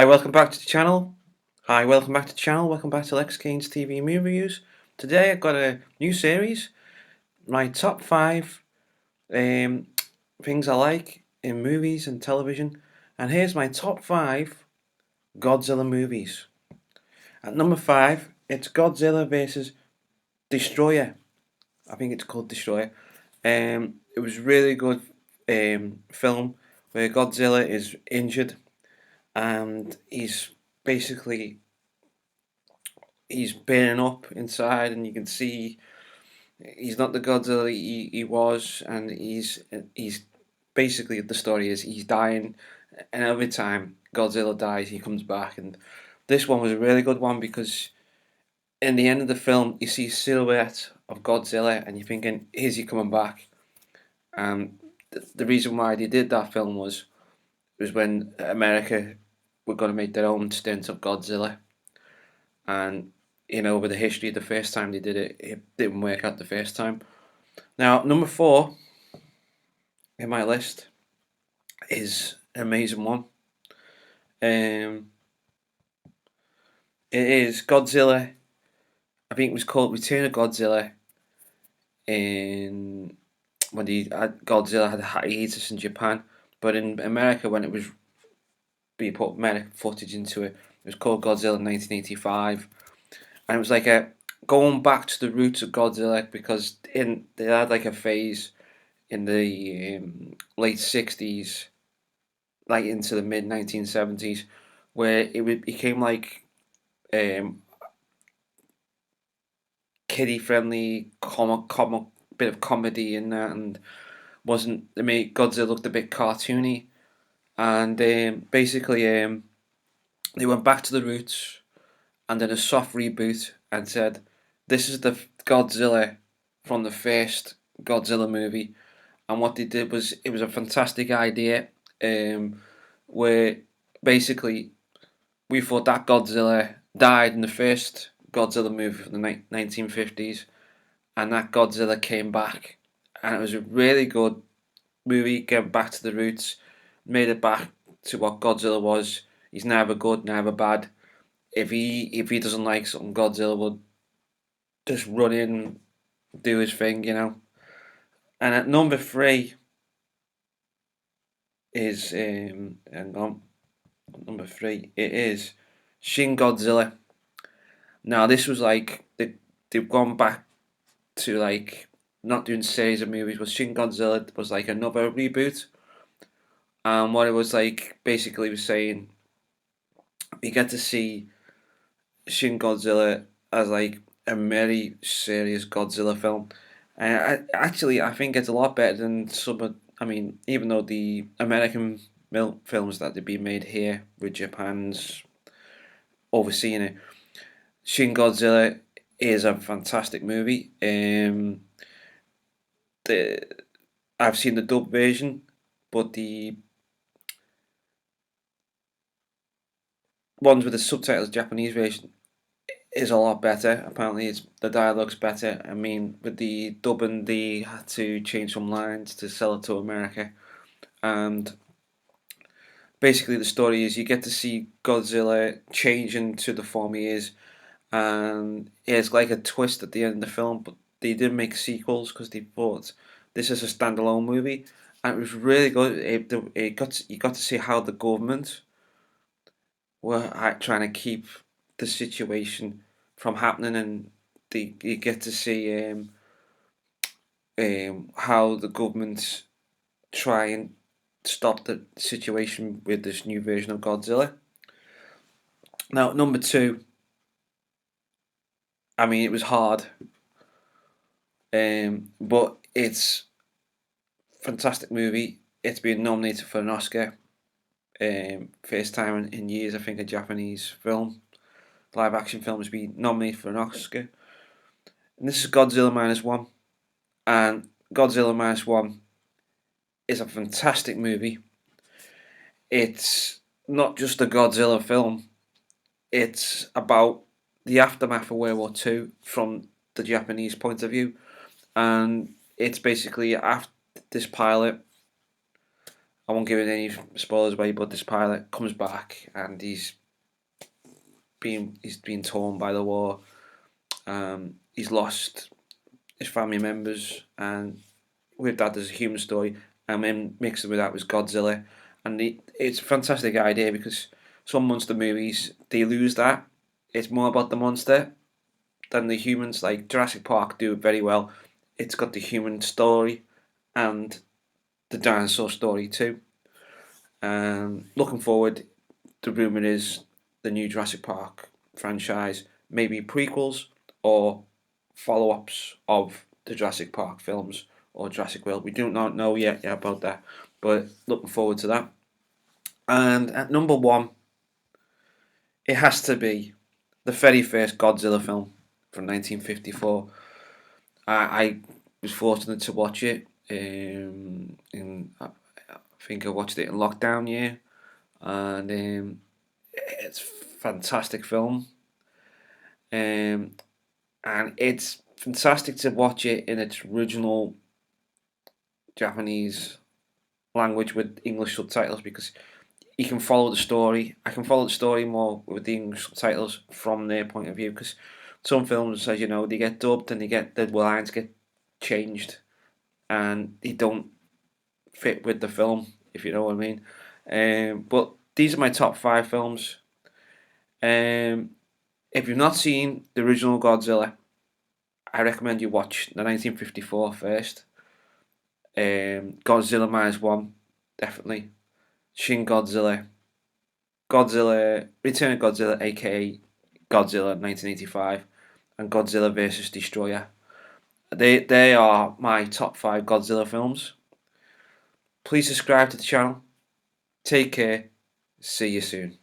Hi, welcome back to the channel. Hi, welcome back to the channel. Welcome back to Lex Kane's TV movie reviews. Today I've got a new series, my top 5 um, things I like in movies and television. And here's my top 5 Godzilla movies. At number 5, it's Godzilla vs. Destroyer. I think it's called Destroyer. It was a really good film where Godzilla is injured and basically he's burning up inside, and you can see he's not the Godzilla he was, and he's basically the story is he's dying, and every time Godzilla dies, he comes back. And this one was a really good one because in the end of the film, you see a silhouette of Godzilla, and you're thinking, is he coming back? And the reason why they did that film was when America were going to make their own stint of Godzilla, and with the history of the first time they did it, it didn't work out the first time. Now, number 4 in my list is an amazing one. Um, it is Godzilla. I think it was called Return of Godzilla. In when Godzilla had a hiatus in Japan, but in America when it was being put medical footage into it, it was called Godzilla 1985. And it was like a going back to the roots of Godzilla, because they had like a phase in the late 60s, like into the mid 1970s, where became like um, kiddie friendly, comic bit of comedy in that, and wasn't they made Godzilla looked a bit cartoony, and basically they went back to the roots and did a soft reboot and said, this is the Godzilla from the first Godzilla movie. And what they did was, it was a fantastic idea, where basically we thought that Godzilla died in the first Godzilla movie from the 1950s, and that Godzilla came back, and it was a really good movie, getting back to the roots, made it back to what Godzilla was. He's never good, never bad. If he doesn't like something, Godzilla would just run in, do his thing. And at number 3 is hang on, number 3 it is Shin Godzilla. Now this was like they've gone back to like not doing series of movies, but Shin Godzilla was like another reboot. And what it was like basically was saying you get to see Shin Godzilla as like a very serious Godzilla film. And I think it's a lot better than some of, I mean, even though the American films that have been made here with Japan's overseeing it, Shin Godzilla is a fantastic movie. The I've seen the dub version, but the ones with the subtitles Japanese version is a lot better. Apparently, the dialogue's better. I mean, with the dubbing, they had to change some lines to sell it to America, and basically the story is you get to see Godzilla change into the form he is, and it's like a twist at the end of the film. But they didn't make sequels because they thought this is a standalone movie, and it was really good. You got to see how the government were trying to keep the situation from happening, and you get to see how the government try and stop the situation with this new version of Godzilla. Now, number 2, I mean, it was hard, but it's a fantastic movie. It's been nominated for an Oscar. First time in years, I think, a Japanese film, live action film, has been nominated for an Oscar. And this is Godzilla Minus One. And Godzilla Minus One is a fantastic movie. It's not just a Godzilla film, it's about the aftermath of World War II from the Japanese point of view. And it's basically after this pilot I won't give it any spoilers away, but this pilot comes back and he's been torn by the war. He's lost his family members, and with that, there's a human story, and then mixed with that was Godzilla, and it's a fantastic idea because some monster movies they lose that. It's more about the monster than the humans. Like Jurassic Park do it very well. It's got the human story and the dinosaur story too. Looking forward, the rumor is the new Jurassic Park franchise, maybe prequels or follow-ups of the Jurassic Park films or Jurassic World. We do not know yet about that, but looking forward to that. And at number one, it has to be the very first Godzilla film from 1954. I was fortunate to watch it. I think I watched it in lockdown year, and it's a fantastic film. Um, and it's fantastic to watch it in its original Japanese language with English subtitles because you can follow the story. I can follow the story more with the English subtitles from their point of view because some films, as you know, they get dubbed and the lines get changed and they don't fit with the film, if you know what I mean. But these are my top five films. Um, if you've not seen the original Godzilla, I recommend you watch the 1954 first. Godzilla minus one, definitely. Shin Godzilla, Return of Godzilla, aka Godzilla 1985, and Godzilla vs Destroyer. They are my top five Godzilla films. Please subscribe to the channel. Take care. See you soon.